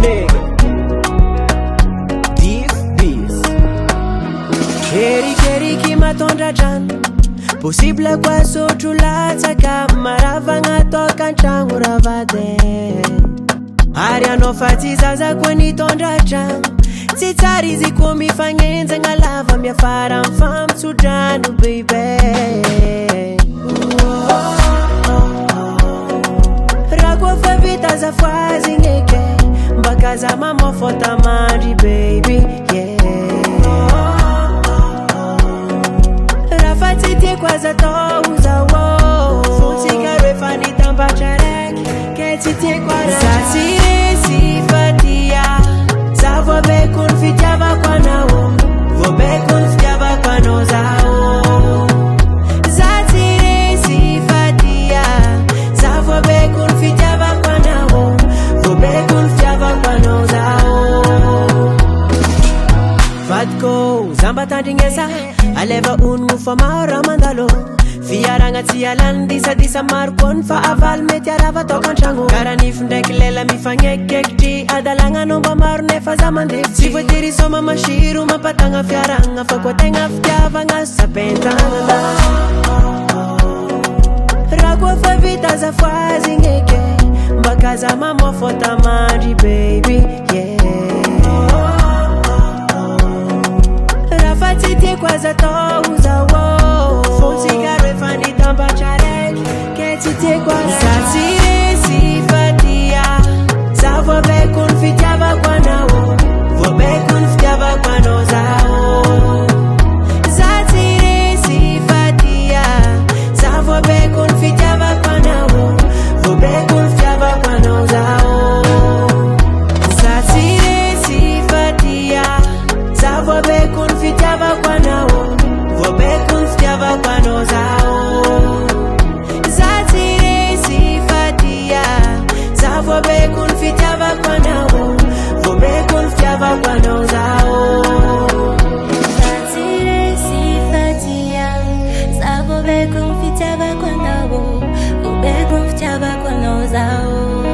nigga. Deep beats. Keri kimatondra drano. Possible kwa sotro latsaka. Maravagna toka antragno ravade. Ary anao fa tsy zaza koa nitondra drano. Tsy tsara izy koa mifagnenjagna lava miafara mifampisodrano baby. Raha koa fa vita zafoazy gneke mbaka za mamafota mandry baby, yeah. Raha fa tsy tiako aza atao zaho fontsika rehefa nitambatra raiky ke tsy tiako aza za tsy resy fatia. Za voabeko ny fitiavako anao, voabeko ny fitiavako anao zaho. Za tsy resy fatia. Za voabeko ny fitiavako anao, voabeko ny fitiavako anao zaho. Vadiko za mba tandrignesa aleva onogno fa maro mandalo. Fiaragna tsy alany disadisa maro koa fa avaly mety arava ataoko antragno. Karaha nify ndraiky lela mifagnekikekitry adalagnanao mba maro nefa za mandevy. Tsy voatery soma masiro mampatagna fiaragna fa koa tegna fitiavagna sapentagna. Raha koa fa vita zafoazy gneke mbaka za mamafota mandry baby, yeah. Raha fa tsy tiako aza atao zaho fontsika rehefa nitambatra raiky ke tsy tiako aza. Za tsy resy fatia. Za voabeko ny fitiavako anao, voabeko ny fitiavako anao zaho. Za tsy resy fatia. Za voabeko ny fitiavako anao, voabeko ny fitiavako anao zaho. Za tsy resy fatia. Za voabeko ny fitiavako anao, voabeko ny fitiavako anao zaho. Za tsy resy fatia. Za voabeko ny fitiavako anao, voabeko ny fitiavako anao zaho. Za tsy resy fatia. Za voabeko ny fitiavako anao, voabeko ny fitiavako anao zaho.